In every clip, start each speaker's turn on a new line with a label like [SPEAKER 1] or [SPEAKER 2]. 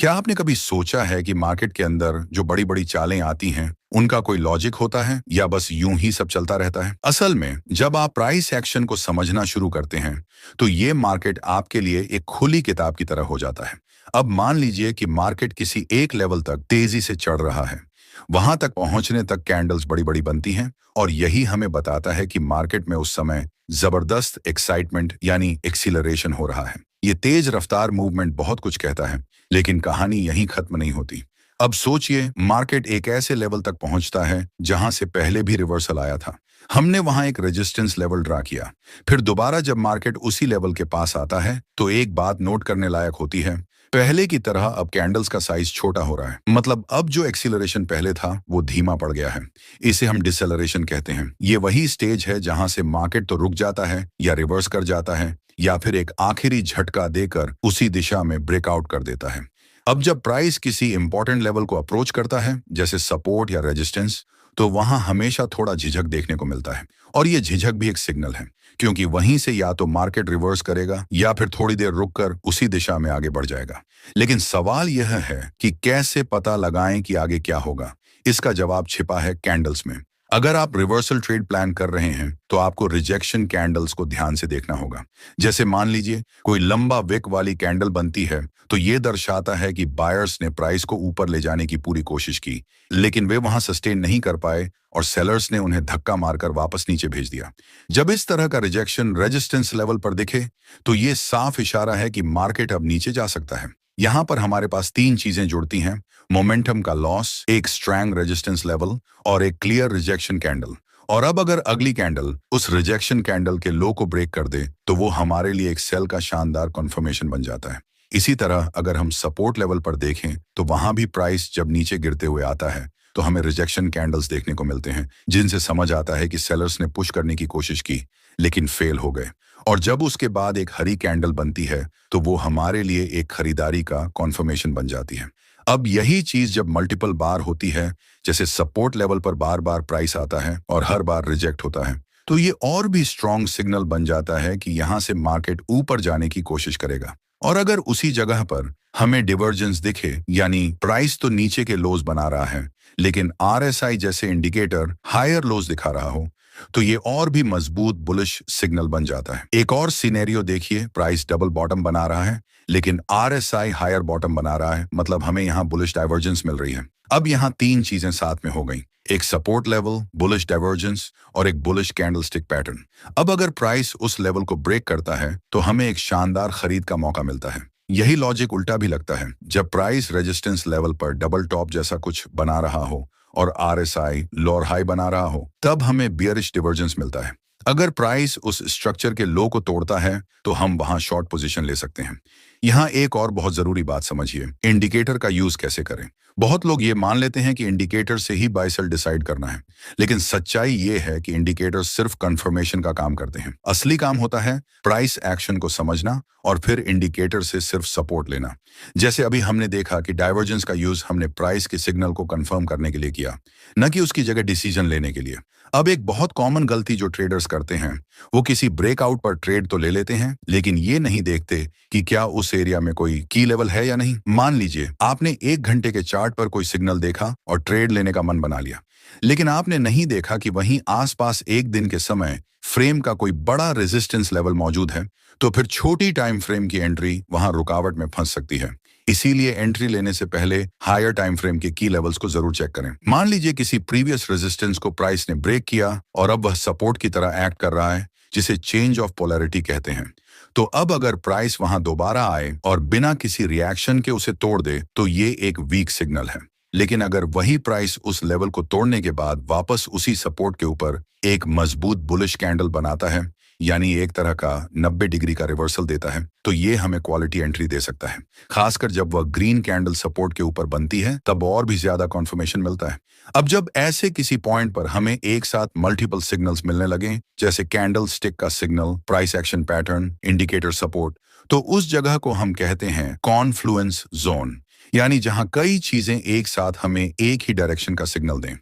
[SPEAKER 1] क्या आपने कभी सोचा है कि मार्केट के अंदर जो बड़ी बड़ी चालें आती हैं उनका कोई लॉजिक होता है या बस यूं ही सब चलता रहता है? असल में जब आप प्राइस एक्शन को समझना शुरू करते हैं तो ये मार्केट आपके लिए एक खुली किताब की तरह हो जाता है। अब मान लीजिए कि मार्केट किसी एक लेवल तक तेजी से चढ़ रहा है। वहां तक पहुंचने तक कैंडल्स बड़ी बड़ी बनती हैं और यही हमें बताता है कि मार्केट में उस समय जबरदस्त एक्साइटमेंट यानी एक्सीलरेशन हो रहा है। ये तेज रफ्तार मूवमेंट बहुत कुछ कहता है, लेकिन कहानी यहीं खत्म नहीं होती। अब सोचिए, मार्केट एक ऐसे लेवल तक पहुंचता है जहां से पहले भी रिवर्सल आया था। हमने वहां एक रेजिस्टेंस लेवल ड्रा किया। फिर दोबारा जब मार्केट उसी लेवल के पास आता है तो एक बात नोट करने लायक होती है। पहले की तरह अब कैंडल्स का साइज छोटा हो रहा है, मतलब अब जो एक्सीलरेशन पहले था वो धीमा पड़ गया है। इसे हम डिसेलरेशन कहते हैं। ये वही स्टेज है जहां से मार्केट तो रुक जाता है या रिवर्स कर जाता है या फिर एक आखिरी झटका देकर उसी दिशा में ब्रेकआउट कर देता है। अब जब प्राइस किसी इंपॉर्टेंट लेवल को अप्रोच करता है, जैसे सपोर्ट या रेजिस्टेंस, तो वहां हमेशा थोड़ा झिझक देखने को मिलता है। और ये झिझक भी एक सिग्नल है, क्योंकि वहीं से या तो मार्केट रिवर्स करेगा या फिर थोड़ी देर रुककर उसी दिशा में आगे बढ़ जाएगा। लेकिन सवाल यह है कि कैसे पता लगाएं कि आगे क्या होगा। इसका जवाब छिपा है कैंडल्स में। अगर आप रिवर्सल ट्रेड प्लान कर रहे हैं तो आपको रिजेक्शन कैंडल्स को ध्यान से देखना होगा। जैसे मान लीजिए कोई लंबा विक वाली कैंडल बनती है तो ये दर्शाता है कि बायर्स ने प्राइस को ऊपर ले जाने की पूरी कोशिश की, लेकिन वे वहां सस्टेन नहीं कर पाए और सेलर्स ने उन्हें धक्का मारकर वापस नीचे भेज दिया। जब इस तरह का रिजेक्शन रेजिस्टेंस लेवल पर दिखे तो ये साफ इशारा है कि मार्केट अब नीचे जा सकता है। यहाँ पर हमारे पास तीन चीजें जुड़ती हैं: मोमेंटम का लॉस, एक स्ट्रॉन्ग रेजिस्टेंस लेवल और एक क्लियर रिजेक्शन कैंडल। और अब अगर अगली कैंडल उस रिजेक्शन कैंडल के लो को ब्रेक कर दे तो वो हमारे लिए एक सेल का शानदार कन्फर्मेशन बन जाता है। इसी तरह अगर हम सपोर्ट लेवल पर देखें तो वहां भी प्राइस जब नीचे गिरते हुए आता है तो हमें रिजेक्शन कैंडल्स देखने को मिलते हैं, जिनसे समझ आता है कि सेलर्स ने पुश करने की कोशिश की लेकिन फेल हो गए। और जब उसके बाद एक हरी कैंडल बनती है तो वो हमारे लिए एक खरीदारी का कॉन्फर्मेशन बन जाती है। अब यही चीज जब मल्टीपल बार होती है, जैसे सपोर्ट लेवल पर बार बार प्राइस आता है और हर बार रिजेक्ट होता है, तो ये और भी स्ट्रॉन्ग सिग्नल बन जाता है कि यहां से मार्केट ऊपर जाने की कोशिश करेगा। और अगर उसी जगह पर हमें डिवर्जेंस दिखे, यानी प्राइस तो नीचे के लोज बना रहा है लेकिन आरएसआई जैसे इंडिकेटर हायर लोज दिखा रहा हो, तो ये और भी मजबूत बुलिश सिग्नल बन जाता है। एक और सिनेरियो देखिए, प्राइस डबल बॉटम बना रहा है लेकिन आरएसआई हायर बॉटम बना रहा है, मतलब हमें यहाँ बुलिश डाइवर्जेंस मिल रही है। अब यहाँ तीन चीजें साथ में हो गई: एक सपोर्ट लेवल, बुलिश डाइवर्जेंस और एक बुलिश कैंडलस्टिक पैटर्न। अब अगर प्राइस उस लेवल को ब्रेक करता है तो हमें एक शानदार खरीद का मौका मिलता है। यही लॉजिक उल्टा भी लगता है। जब प्राइस रेजिस्टेंस लेवल पर डबल टॉप जैसा कुछ बना रहा हो और आरएसआई लोअर हाई बना रहा हो, तब हमें बियरिश डिवर्जेंस मिलता है। अगर प्राइस उस स्ट्रक्चर के लो को तोड़ता है तो हम वहां शॉर्ट पोजीशन ले सकते हैं। यहाँ एक और बहुत जरूरी बात समझिए, इंडिकेटर का यूज कैसे करें। बहुत लोग ये मान लेते हैं कि इंडिकेटर से ही बाय सेल डिसाइड करना है, लेकिन सच्चाई ये है कि इंडिकेटर सिर्फ कंफर्मेशन का काम करते हैं। असली काम होता है प्राइस एक्शन को समझना और फिर इंडिकेटर से सिर्फ सपोर्ट लेना। जैसे अभी हमने देखा कि डाइवर्जेंस का यूज हमने प्राइस के सिग्नल को कंफर्म करने के लिए किया, न कि उसकी जगह डिसीजन लेने के लिए। अब एक बहुत कॉमन गलती जो ट्रेडर्स करते हैं, वो किसी ब्रेकआउट पर ट्रेड तो ले लेते हैं लेकिन ये नहीं देखते कि क्या उस एरिया में कोई की लेवल है या नहीं। मान लीजिए आपने 1 घंटे के चार्ट पर कोई सिग्नल देखा और ट्रेड लेने का मन बना लिया, लेकिन आपने नहीं देखा कि वहीं आसपास एक दिन के समय फ्रेम का कोई बड़ा रेजिस्टेंस लेवल मौजूद है, तो फिर छोटी टाइम फ्रेम की एंट्री वहां रुकावट में फंस सकती है। इसीलिए एंट्री लेने से पहले हायर टाइम फ्रेम के की लेवल्स को जरूर चेक करें। मान लीजिए किसी प्रीवियस रेजिस्टेंस को प्राइस ने ब्रेक किया और अब वह सपोर्ट की तरह एक्ट कर रहा है, जिसे चेंज ऑफ पोलैरिटी कहते हैं। तो अब अगर प्राइस वहां दोबारा आए और बिना किसी रिएक्शन के उसे तोड़ दे तो ये एक वीक सिग्नल है। लेकिन अगर वही प्राइस उस लेवल को तोड़ने के बाद वापस उसी सपोर्ट के ऊपर एक मजबूत बुलिश कैंडल बनाता है, यानी एक तरह का 90 डिग्री का रिवर्सल देता है, तो ये हमें क्वालिटी एंट्री दे सकता है। खासकर जब वह ग्रीन कैंडल सपोर्ट के ऊपर बनती है तब और भी ज्यादा कॉन्फर्मेशन मिलता है। अब जब ऐसे किसी पॉइंट पर हमें एक साथ मल्टीपल सिग्नल्स मिलने लगे, जैसे कैंडल स्टिक का signal, price action pattern, indicator support, तो उस जगह को हम कहते हैं कॉन्फ्लुएंस जोन, यानी जहां कई चीजें एक साथ हमें एक ही डायरेक्शन का सिग्नल दें।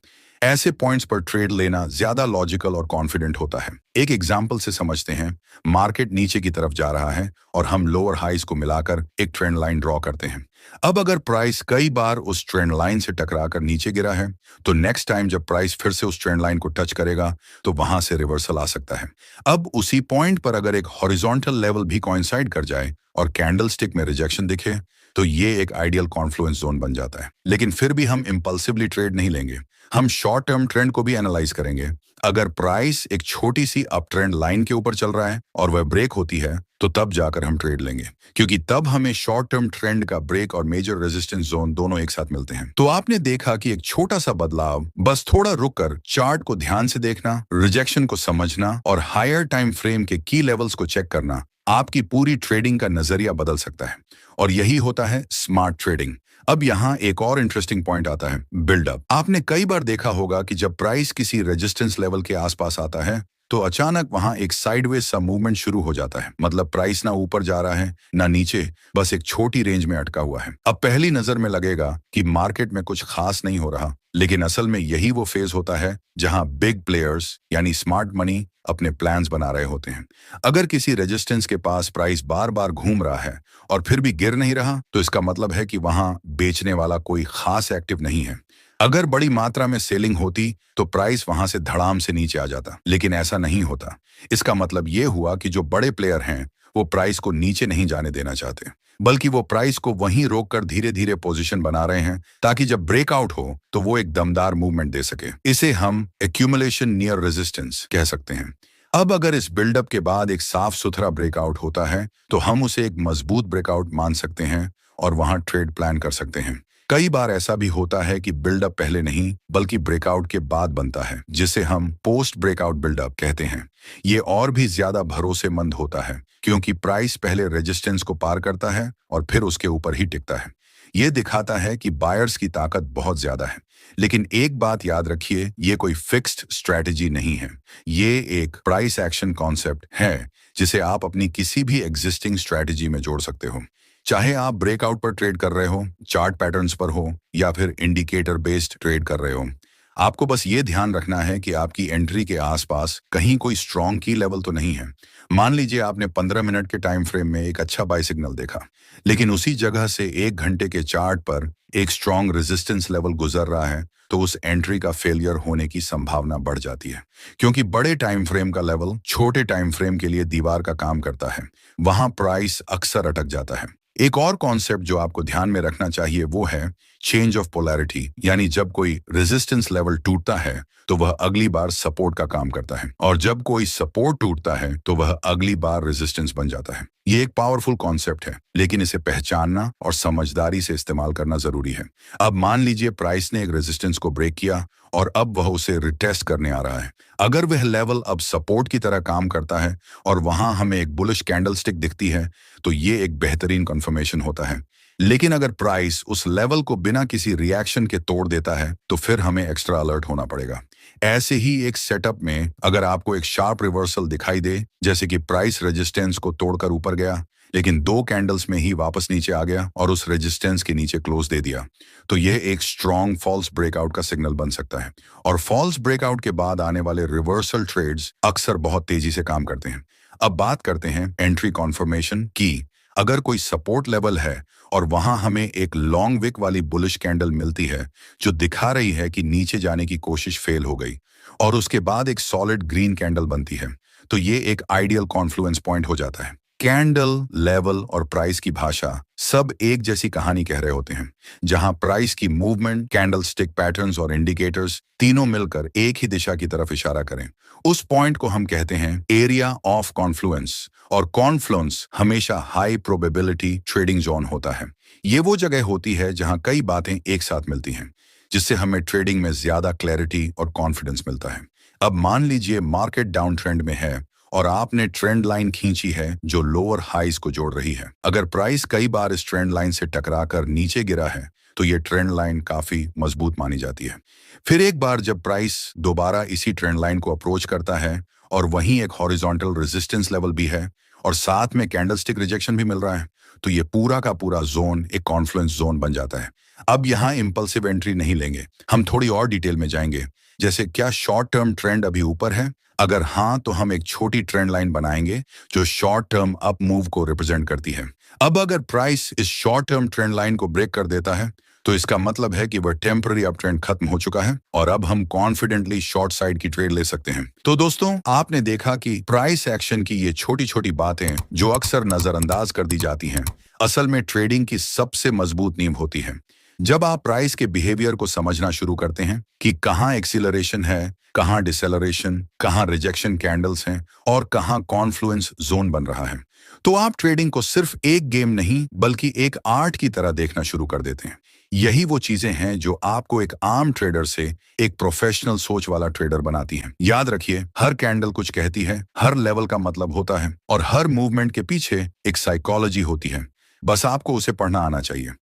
[SPEAKER 1] ऐसे पॉइंट्स पर ट्रेड लेना ज्यादा लॉजिकल और कॉन्फिडेंट होता है। एक एग्जाम्पल से समझते हैं। मार्केट नीचे की तरफ जा रहा है और हम लोअर हाइज को मिलाकर एक ट्रेंड लाइन ड्रॉ करते हैं। अब अगर प्राइस कई बार उस ट्रेंड लाइन से टकराकर नीचे गिरा है, तो नेक्स्ट टाइम जब प्राइस फिर से उस ट्रेंड लाइन को टच करेगा, तो वहां से रिवर्सल आ सकता है। अब उसी पॉइंट पर अगर एक हॉरिजॉन्टल लेवल भी कोइंसाइड कर जाए और कैंडलस्टिक में रिजेक्शन दिखे, तो ये एक आइडियल कॉन्फ्लुएंस जोन बन जाता है। लेकिन फिर भी हम इंपल्सिवली ट्रेड नहीं लेंगे, हम शॉर्ट टर्म ट्रेंड को भी एनालाइज करेंगे। अगर प्राइस एक छोटी सी अप ट्रेंड लाइन के ऊपर चल रहा है और वह ब्रेक होती है, तो तब जाकर हम ट्रेड लेंगे, क्योंकि तब हमें शॉर्ट टर्म ट्रेंड का ब्रेक और मेजर रेजिस्टेंस जोन दोनों एक साथ मिलते हैं। तो आपने देखा कि एक छोटा सा बदलाव, बस थोड़ा रुककर चार्ट को ध्यान से देखना, रिजेक्शन को समझना और हायर टाइम फ्रेम के की लेवल्स को चेक करना, आपकी पूरी ट्रेडिंग का नजरिया बदल सकता है। और यही होता है स्मार्ट ट्रेडिंग। अब यहाँ एक और इंटरेस्टिंग पॉइंट आता है, बिल्डअप। आपने कई बार देखा होगा कि जब प्राइस किसी रेजिस्टेंस लेवल के आसपास आता है, तो अचानक वहां एक साइडवेज सा मूवमेंट शुरू हो जाता है। मतलब प्राइस ना ऊपर जा रहा है ना नीचे, बस एक छोटी रेंज में अटका हुआ है। अब पहली नजर में लगेगा कि मार्केट में कुछ खास नहीं हो रहा, लेकिन असल में यही वो फेज होता है जहां बिग प्लेयर्स यानी स्मार्ट मनी अपने प्लान्स बना रहे होते हैं। अगर किसी रेजिस्टेंस के पास प्राइस बार बार घूम रहा है और फिर भी गिर नहीं रहा, तो इसका मतलब है कि वहां बेचने वाला कोई खास एक्टिव नहीं है। अगर बड़ी मात्रा में सेलिंग होती, तो प्राइस वहां से धड़ाम से नीचे आ जाता, लेकिन ऐसा नहीं होता। इसका मतलब यह हुआ कि जो बड़े प्लेयर हैं, वो प्राइस को नीचे नहीं जाने देना चाहते, बल्कि वो प्राइस को वहीं रोककर धीरे धीरे पोजीशन बना रहे हैं, ताकि जब ब्रेकआउट हो तो वो एक दमदार मूवमेंट दे सके। इसे हम एक्यूमुलेशन नियर रेजिस्टेंस कह सकते हैं। अब अगर इस बिल्डअप के बाद एक साफ सुथरा ब्रेकआउट होता है, तो हम उसे एक मजबूत ब्रेकआउट मान सकते हैं और वहां ट्रेड प्लान कर सकते हैं। कई बार ऐसा भी होता है कि बिल्डअप पहले नहीं, बल्कि ब्रेकआउट के बाद बनता है, जिसे हम पोस्ट ब्रेकआउट बिल्डअप कहते हैं। ये और भी ज्यादा भरोसेमंद होता है, क्योंकि प्राइस पहले रेजिस्टेंस को पार करता है और फिर उसके ऊपर ही टिकता है। ये दिखाता है कि बायर्स की ताकत बहुत ज्यादा है। लेकिन एक बात याद रखिए, ये कोई फिक्स्ड स्ट्रैटेजी नहीं है। ये एक प्राइस एक्शन कॉन्सेप्ट है, जिसे आप अपनी किसी भी एग्जिस्टिंग स्ट्रैटेजी में जोड़ सकते हो। चाहे आप ब्रेकआउट पर ट्रेड कर रहे हो, चार्ट पैटर्न्स पर हो, या फिर इंडिकेटर बेस्ड ट्रेड कर रहे हो, आपको बस ये ध्यान रखना है कि आपकी एंट्री के आसपास कहीं कोई स्ट्रॉन्ग की लेवल तो नहीं है। मान लीजिए आपने 15 मिनट के टाइम फ्रेम में एक अच्छा बाय सिग्नल देखा, लेकिन उसी जगह से 1 घंटे के चार्ट पर एक स्ट्रॉन्ग रेजिस्टेंस लेवल गुजर रहा है, तो उस एंट्री का फेलियर होने की संभावना बढ़ जाती है, क्योंकि बड़े टाइम फ्रेम का लेवल छोटे टाइम फ्रेम के लिए दीवार का काम करता है। वहां प्राइस अक्सर अटक जाता है। एक और कॉन्सेप्ट जो आपको ध्यान में रखना चाहिए वो है चेंज ऑफ पोलैरिटी, यानी जब कोई रेजिस्टेंस लेवल टूटता है, तो वह अगली बार सपोर्ट का काम करता है, और जब कोई सपोर्ट टूटता है, तो वह अगली बार रेजिस्टेंस बन जाता है। ये एक पावरफुल कॉन्सेप्ट है, लेकिन इसे पहचानना और समझदारी से इस्तेमाल करना जरूरी है। अब मान लीजिए प्राइस ने एक रेजिस्टेंस को ब्रेक किया और अब वह उसे रिटेस्ट करने आ रहा है। अगर वह लेवल अब सपोर्ट की तरह काम करता है और वहां हमें एक बुलिश कैंडलस्टिक दिखती है, तो ये एक बेहतरीन कंफर्मेशन होता है। लेकिन अगर प्राइस उस लेवल को बिना किसी रिएक्शन के तोड़ देता है, तो फिर हमें एक्स्ट्रा अलर्ट होना पड़ेगा। ऐसे ही एक सेटअप में अगर आपको एक शार्प रिवर्सल दिखाई दे, जैसे कि प्राइस रेजिस्टेंस को तोड़कर ऊपर गया, लेकिन 2 कैंडल्स में ही वापस नीचे आ गया और उस रेजिस्टेंस के नीचे क्लोज दे दिया, तो यह एक स्ट्रॉन्ग फॉल्स ब्रेकआउट का सिग्नल बन सकता है। और फॉल्स ब्रेकआउट के बाद आने वाले रिवर्सल ट्रेड्स अक्सर बहुत तेजी से काम करते हैं। अब बात करते हैं एंट्री कॉन्फर्मेशन की। अगर कोई सपोर्ट लेवल है और वहां हमें एक लॉन्ग विक वाली बुलिश कैंडल मिलती है जो दिखा रही है कि नीचे जाने की कोशिश फेल हो गई, और उसके बाद एक सॉलिड ग्रीन कैंडल बनती है, तो ये एक आइडियल कॉन्फ्लुएंस पॉइंट हो जाता है। कैंडल, लेवल और प्राइस की भाषा सब एक जैसी कहानी कह रहे होते हैं, जहां प्राइस की मूवमेंट, कैंडल स्टिक पैटर्न्स और इंडिकेटर्स तीनों मिलकर एक ही दिशा की तरफ इशारा करें। उस पॉइंट को हम कहते हैं एरिया ऑफ कॉन्फ्लुएंस, और कॉन्फ्लुएंस हमेशा हाई प्रोबेबिलिटी ट्रेडिंग जोन होता है। ये वो जगह होती है जहां कई बातें एक साथ मिलती हैं, जिससे हमें ट्रेडिंग में ज्यादा क्लैरिटी और कॉन्फिडेंस मिलता है। अब मान लीजिए मार्केट डाउन ट्रेंड में है और आपने ट्रेंड लाइन खींची है जो लोअर हाइज को जोड़ रही है। अगर प्राइस कई बार इस ट्रेंड लाइन से टकराकर नीचे गिरा है, तो ये ट्रेंड लाइन काफी मजबूत मानी जाती है। फिर एक बार जब प्राइस दोबारा इसी ट्रेंड लाइन को अप्रोच करता है और वहीं एक हॉरिजॉन्टल रेजिस्टेंस लेवल भी है और साथ में कैंडलस्टिक रिजेक्शन भी मिल रहा है, तो ये पूरा का पूरा जोन एक कॉन्फ्लुएंस जोन बन जाता है। अब यहाँ इंपल्सिव एंट्री नहीं लेंगे, हम थोड़ी और डिटेल में जाएंगे, जैसे क्या शॉर्ट टर्म ट्रेंड अभी ऊपर है? अगर हाँ, तो हम एक छोटी ट्रेंड लाइन बनाएंगे जो शॉर्ट टर्म अप मूव को रिप्रेजेंट करती है। अब अगर प्राइस इस शॉर्ट टर्म ट्रेंड लाइन को ब्रेक कर देता है, तो इसका मतलब है कि वह टेम्पररी अप ट्रेंड खत्म हो चुका है और अब हम कॉन्फिडेंटली शॉर्ट साइड की ट्रेड ले सकते हैं। तो दोस्तों, आपने देखा कि प्राइस एक्शन की ये छोटी छोटी बातें जो अक्सर नजरअंदाज कर दी जाती हैं, असल में ट्रेडिंग की सबसे मजबूत नींव होती है। जब आप प्राइस के बिहेवियर को समझना शुरू करते हैं कि कहाँ एक्सीलरेशन है, कहाँ डिसेलरेशन, कहाँ रिजेक्शन कैंडल्स हैं और कहाँ कॉन्फ्लुएंस जोन बन रहा है, तो आप ट्रेडिंग को सिर्फ एक गेम नहीं बल्कि एक आर्ट की तरह देखना शुरू कर देते हैं। यही वो चीजें हैं जो आपको एक आम ट्रेडर से एक प्रोफेशनल सोच वाला ट्रेडर बनाती हैं। याद रखिए, हर कैंडल कुछ कहती है, हर लेवल का मतलब होता है और हर मूवमेंट के पीछे एक साइकोलॉजी होती है। बस आपको उसे पढ़ना आना चाहिए।